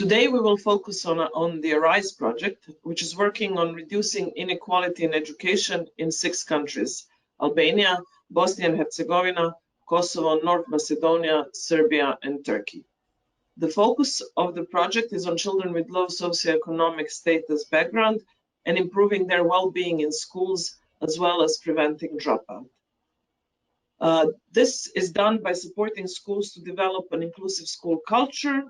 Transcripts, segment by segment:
Today, we will focus on the ARISE project, which is working on reducing inequality in education in 6 countries: Albania, Bosnia and Herzegovina, Kosovo, North Macedonia, Serbia, and Turkey. The focus of the project is on children with low socioeconomic status background and improving their well-being in schools, as well as preventing dropout. This is done by supporting schools to develop an inclusive school culture,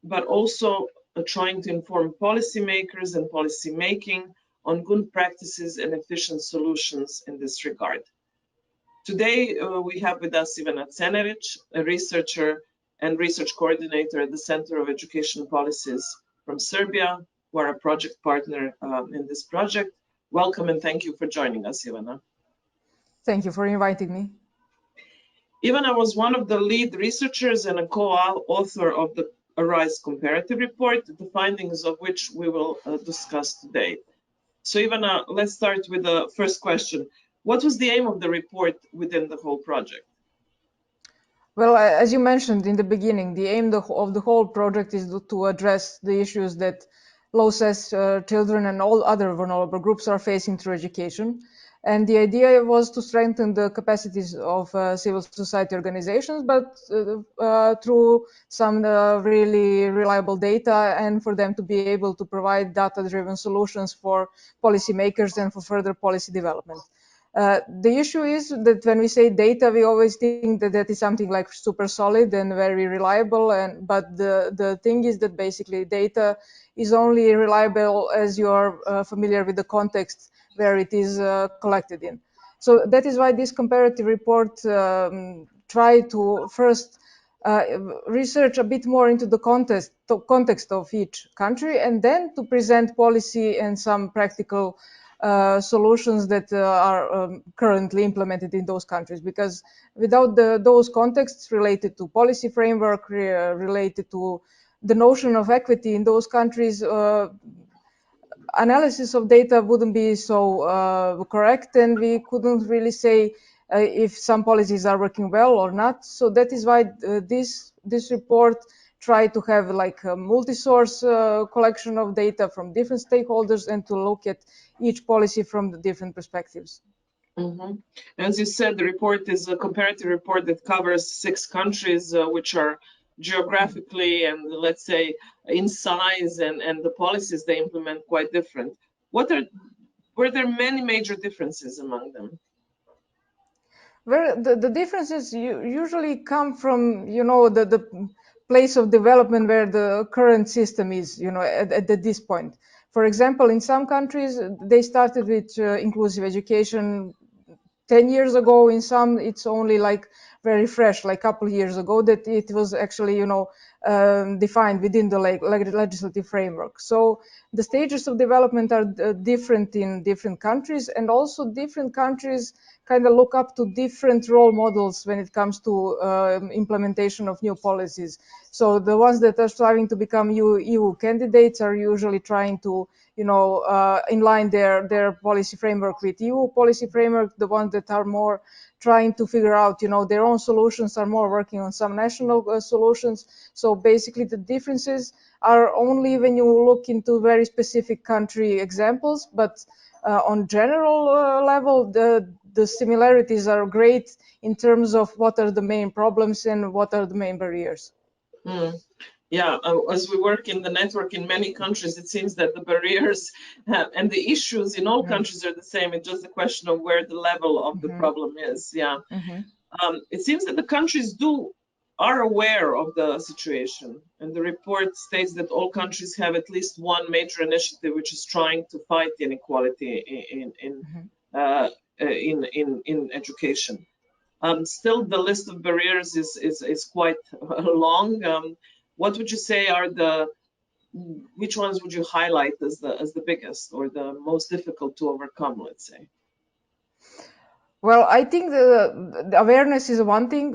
but also trying to inform policymakers and policy making on good practices and efficient solutions in this regard. Today, we have with us Ivana Cenerić, a researcher and research coordinator at the Center of Education Policies from Serbia, who are a project partner in this project. Welcome and thank you for joining us, Ivana. Thank you for inviting me. Ivana was one of the lead researchers and a co-author of the ARISE Comparative report, the findings of which we will discuss today. So Ivana, let's start with the first question. What was the aim of the report within the whole project? Well, as you mentioned in the beginning, the aim of the whole project is to address the issues that low SES children and all other vulnerable groups are facing through education. And the idea was to strengthen the capacities of civil society organizations, but through some really reliable data, and for them to be able to provide data-driven solutions for policymakers and for further policy development. The issue is that when we say data, we always think that that is something like super solid and very reliable. But the thing is that basically data is only reliable as you are familiar with the context where it is collected in. So that is why this comparative report tried to first research a bit more into the context of each country, and then to present policy and some practical solutions that are currently implemented in those countries, because without those contexts related to policy framework, related to the notion of equity in those countries, analysis of data wouldn't be so correct, and we couldn't really say if some policies are working well or not. So that is why this report try to have like a multi-source collection of data from different stakeholders and to look at each policy from the different perspectives. Mm-hmm. As you said, the report is a comparative report that covers 6 countries, which are geographically and let's say in size and the policies they implement quite different. Were there many major differences among them? Well, the differences usually come from, the place of development where the current system is, at this point. For example, in some countries, they started with inclusive education 10 years ago. In some, it's only like very fresh, like a couple of years ago, that it was actually, defined within the legislative framework. So the stages of development are different in different countries, and also different countries kind of look up to different role models when it comes to implementation of new policies. So the ones that are striving to become EU candidates are usually trying to, inline their policy framework with EU policy framework. The ones that are more trying to figure out, their own solutions are more working on some national solutions. So basically the differences are only when you look into very specific country examples, but on general level, the similarities are great in terms of what are the main problems and what are the main barriers. Yeah, as we work in the network in many countries, it seems that the barriers and the issues in all countries are the same. It's just a question of where the level of the problem is. Yeah, it seems that the countries are aware of the situation, and the report states that all countries have at least one major initiative which is trying to fight inequality in education. Still, the list of barriers is quite long. What would you say are which ones would you highlight as the biggest or the most difficult to overcome, let's say? Well, I think the awareness is one thing.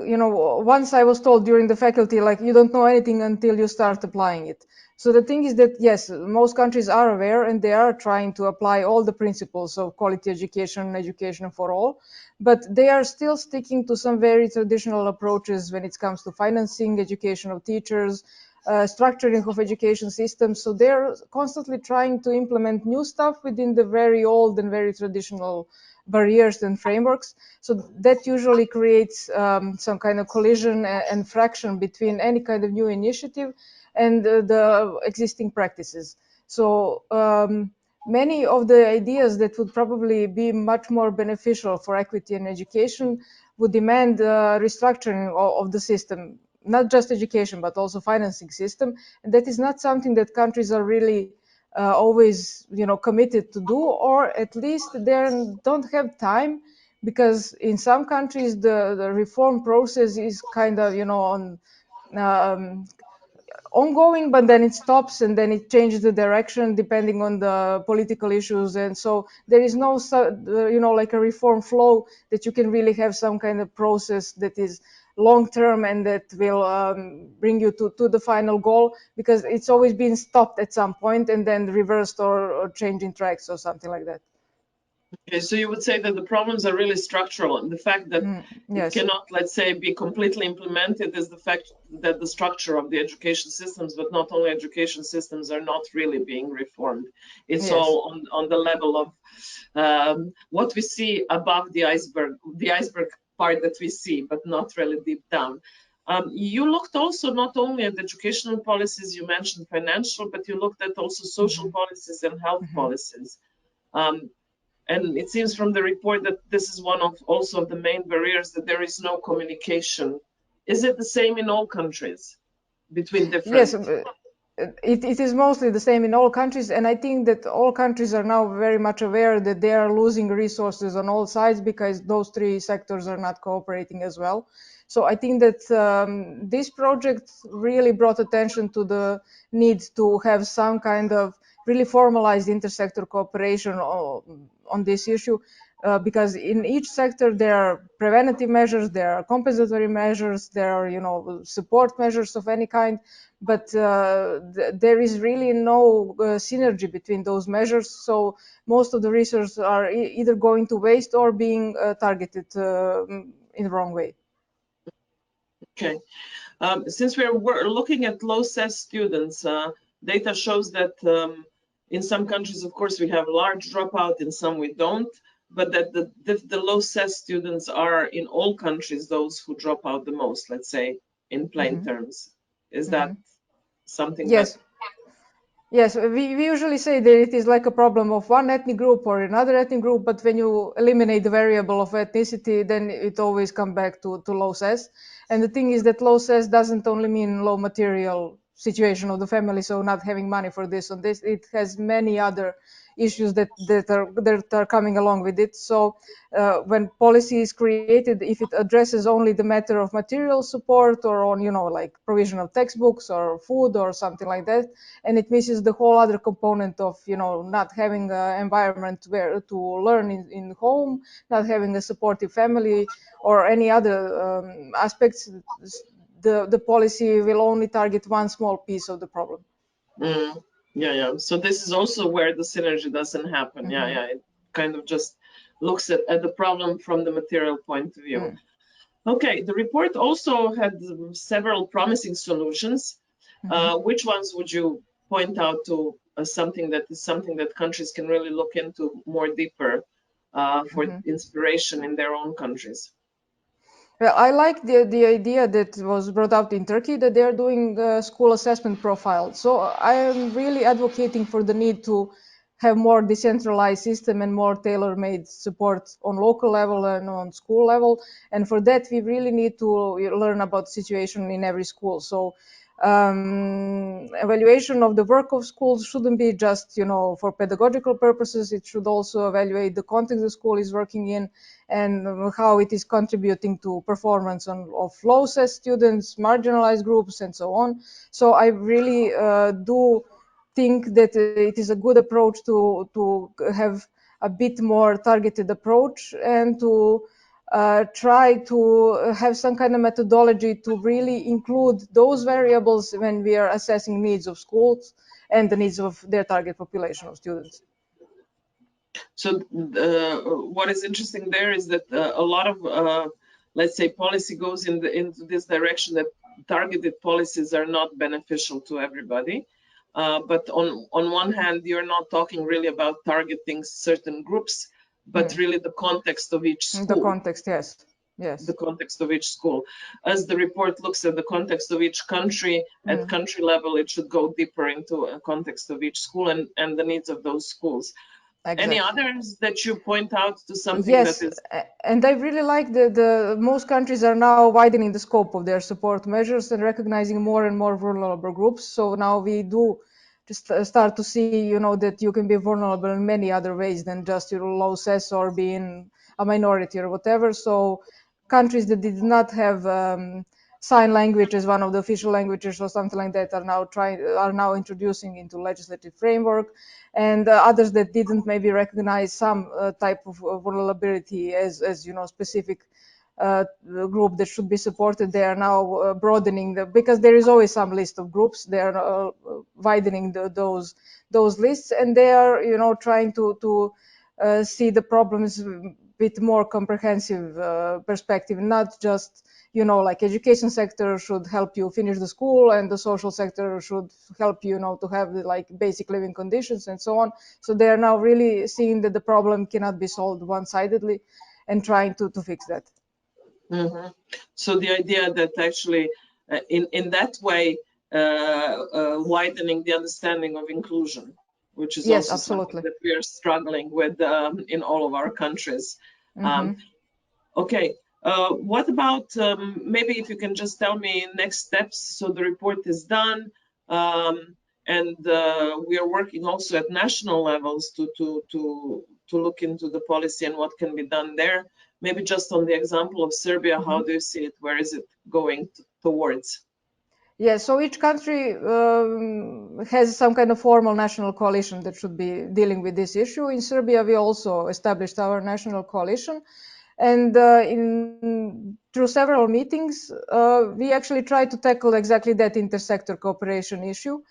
Once I was told during the faculty, like, you don't know anything until you start applying it. So the thing is that, yes, most countries are aware and they are trying to apply all the principles of quality education, education for all, but they are still sticking to some very traditional approaches when it comes to financing education of teachers, structuring of education systems. So they're constantly trying to implement new stuff within the very old and very traditional barriers and frameworks. So that usually creates some kind of collision and friction between any kind of new initiative and the existing practices. So many of the ideas that would probably be much more beneficial for equity in education would demand restructuring of the system, not just education, but also financing system. And that is not something that countries are really always, committed to do, or at least they don't have time, because in some countries the reform process is kind of, on um, ongoing, but then it stops and then it changes the direction depending on the political issues. And so there is no, like a reform flow that you can really have some kind of process that is long term and that will bring you to the final goal, because it's always been stopped at some point and then reversed or changing tracks or something like that. Okay, so you would say that the problems are really structural, and the fact that it Yes. cannot, let's say, be completely implemented is the fact that the structure of the education systems, but not only education systems, are not really being reformed. It's Yes. all on the level of what we see above the iceberg part that we see, but not really deep down. You looked also not only at educational policies, you mentioned financial, but you looked at also social policies and health policies. And it seems from the report that this is one of also the main barriers, that there is no communication. Is it the same in all countries between Yes, different? it is mostly the same in all countries, and I think that all countries are now very much aware that they are losing resources on all sides because those three sectors are not cooperating as well. So I think that this project really brought attention to the need to have some kind of really formalized intersector cooperation on this issue. Because in each sector there are preventative measures, there are compensatory measures, there are, support measures of any kind, but there is really no synergy between those measures. So most of the resources are either going to waste or being targeted in the wrong way. Okay. Since we're looking at low SES students, data shows that in some countries, of course, we have large dropout, in some we don't, but that the low SES students are in all countries those who drop out the most, let's say, in plain terms. Is that something that... Yes. Yes, we usually say that it is like a problem of one ethnic group or another ethnic group, but when you eliminate the variable of ethnicity, then it always comes back to low SES. And the thing is that low SES doesn't only mean low material situation of the family, so not having money for this or this. It has many other issues that are coming along with it. So when policy is created, if it addresses only the matter of material support or on, like provision of textbooks or food or something like that, and it misses the whole other component of, not having an environment where to learn in home, not having a supportive family or any other aspects, the policy will only target one small piece of the problem. Yeah. So this is also where the synergy doesn't happen. Yeah. It kind of just looks at the problem from the material point of view. Okay, the report also had several promising solutions. Which ones would you point out to as something that countries can really look into more deeper for inspiration in their own countries? Well, I like the idea that was brought out in Turkey, that they are doing school assessment profile. So I am really advocating for the need to have more decentralized system and more tailor-made support on local level and on school level. And for that, we really need to learn about the situation in every school. So evaluation of the work of schools shouldn't be just, for pedagogical purposes. It should also evaluate the context the school is working in and how it is contributing to performance of low SES students, marginalized groups, and so on. So I really do think that it is a good approach to have a bit more targeted approach and to try to have some kind of methodology to really include those variables when we are assessing needs of schools and the needs of their target population of students. So what is interesting there is that a lot of, let's say, policy goes into this direction, that targeted policies are not beneficial to everybody. But on one hand, you're not talking really about targeting certain groups, but really the context of each The school. context, yes. Yes. The context of each school. As the report looks at the context of each country, at country level, it should go deeper into a context of each school and the needs of those schools. Exactly. Any others that you point out to something Yes, that is? and I really like the most countries are now widening the scope of their support measures and recognizing more and more vulnerable groups. So now we do just start to see, that you can be vulnerable in many other ways than just your low SES or being a minority or whatever. So countries that did not have sign language as one of the official languages or something like that are now introducing into legislative framework, and others that didn't maybe recognize some type of vulnerability as specific group that should be supported. They are now broadening because there is always some list of groups. They are widening those lists, and they are trying to see the problems with more comprehensive perspective, not just like education sector should help you finish the school, and the social sector should help you, to have the like basic living conditions and so on. So they are now really seeing that the problem cannot be solved one-sidedly, and trying to fix that. So the idea that actually, in that way, widening the understanding of inclusion, which is Yes, also something absolutely. that we are struggling with in all of our countries. Okay, what about maybe if you can just tell me next steps? So the report is done, and we are working also at national levels to look into the policy and what can be done there. Maybe just on the example of Serbia, how do you see it? Where is it going towards? Yeah, so each country has some kind of formal national coalition that should be dealing with this issue. In Serbia, we also established our national coalition, and through several meetings, we actually tried to tackle exactly that intersector cooperation issue.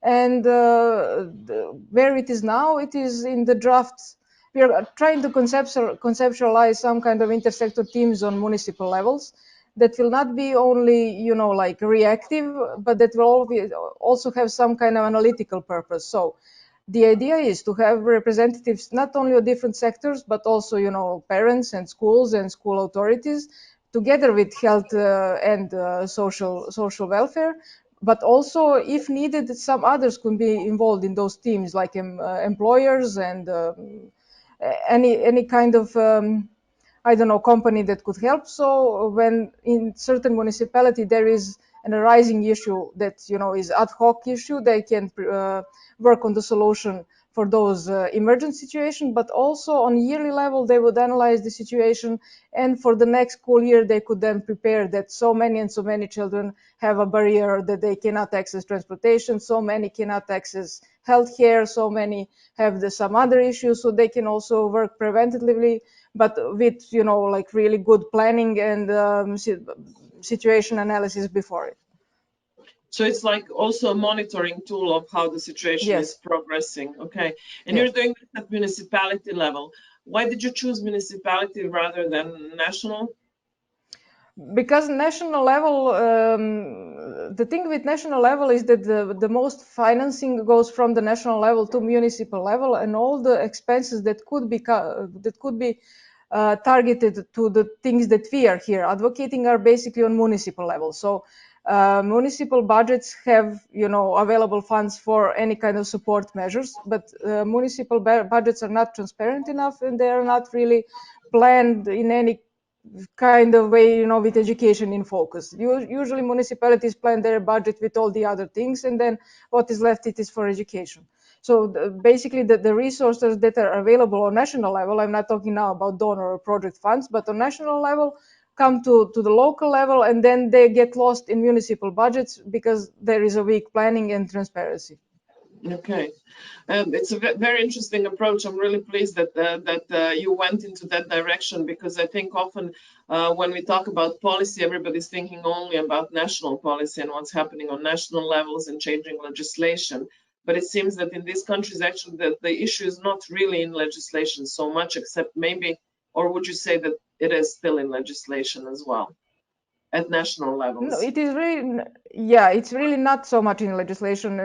And where it is now, it is in the drafts. We are trying to conceptualize some kind of intersector teams on municipal levels that will not be only, like reactive, but that will also have some kind of analytical purpose. So the idea is to have representatives not only of different sectors, but also, parents and schools and school authorities, together with health and social welfare. But also, if needed, some others could be involved in those teams, like employers and any kind of I don't know, company that could help. So when in certain municipality there is an arising issue that is ad hoc issue, they can work on the solution for those emergent situations. But also on yearly level, they would analyze the situation, and for the next school year, they could then prepare that so many and so many children have a barrier that they cannot access transportation, so many cannot access healthcare, so many have some other issues. So they can also work preventatively, but with like really good planning and situation analysis before it. So it's like also a monitoring tool of how the situation is Yes. progressing. Okay. And you're Yes. doing this at municipality level. Why did you choose municipality rather than national? Because national level, the thing with national level is that the most financing goes from the national level to municipal level, and all the expenses that could be targeted to the things that we are here advocating are basically on municipal level. So municipal budgets have available funds for any kind of support measures, but municipal budgets are not transparent enough, and they are not really planned in any kind of way, with education in focus. Usually municipalities plan their budget with all the other things, and then what is left, it is for education. So basically the resources that are available on national level, I'm not talking now about donor or project funds, but on national level, come to the local level, and then they get lost in municipal budgets because there is a weak planning and transparency. Okay, it's a very interesting approach. I'm really pleased that you went into that direction, because I think often when we talk about policy, everybody's thinking only about national policy and what's happening on national levels and changing legislation. But it seems that in these countries, actually, the issue is not really in legislation so much, except maybe, or would you say that it is still in legislation as well? at national levels? No, it is really, yeah, it's really not so much in legislation.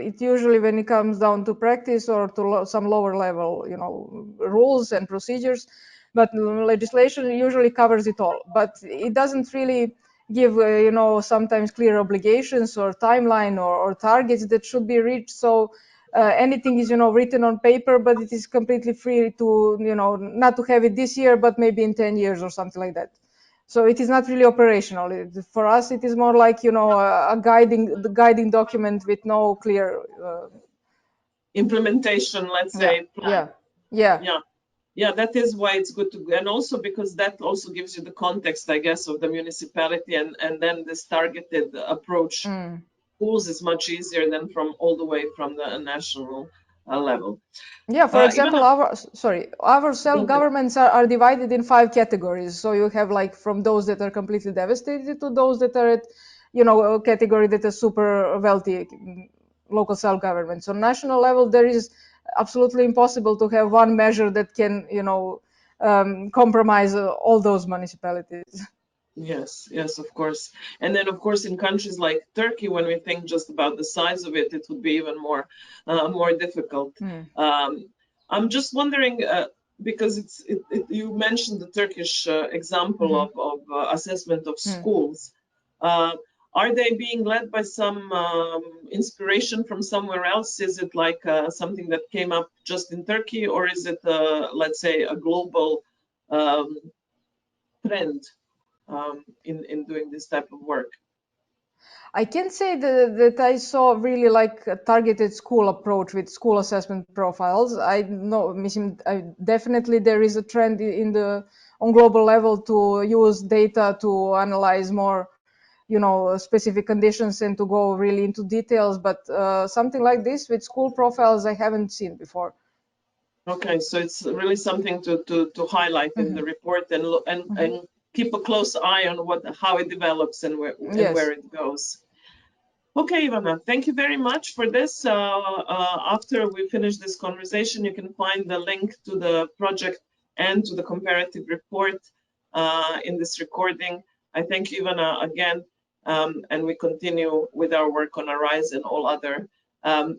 It usually when it comes down to practice or to some lower level, rules and procedures, but legislation usually covers it all. But it doesn't really give, sometimes clear obligations or timeline or targets that should be reached. So anything is, written on paper, but it is completely free to, not to have it this year, but maybe in 10 years or something like that. So it is not really operational. For us, it is more like a guiding document with no clear implementation, let's say, plan. Yeah. That is why it's good to, and also because that also gives you the context, I guess, of the municipality, and then this targeted approach schools is much easier than from all the way from the national level. Yeah, for example, our self-governments are divided in 5 categories. So you have like from those that are completely devastated to those that are at, a category that is super wealthy local self-government. So national level, there is absolutely impossible to have one measure that can, compromise all those municipalities. Yes, of course. And then, of course, in countries like Turkey, when we think just about the size of it, it would be even more difficult. I'm just wondering, because you mentioned the Turkish example of assessment of schools. Are they being led by some inspiration from somewhere else? Is it like something that came up just in Turkey, or is it, let's say, a global trend in doing this type of work? I can say that I saw really like a targeted school approach with school assessment profiles. I know, definitely there is a trend on global level to use data to analyze more, specific conditions and to go really into details. But something like this with school profiles, I haven't seen before. Okay, so it's really something to highlight in the report and keep a close eye on how it develops and where it goes. Okay, Ivana, thank you very much for this. After we finish this conversation, you can find the link to the project and to the comparative report in this recording. I thank you, Ivana, again, and we continue with our work on ARISE and all other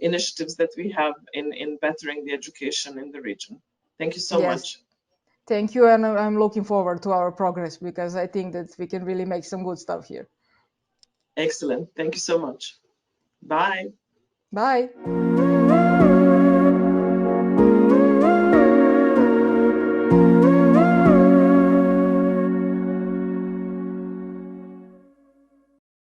initiatives that we have in bettering the education in the region. Thank you so much. Thank you, and I'm looking forward to our progress because I think that we can really make some good stuff here. Excellent. Thank you so much. Bye. Bye.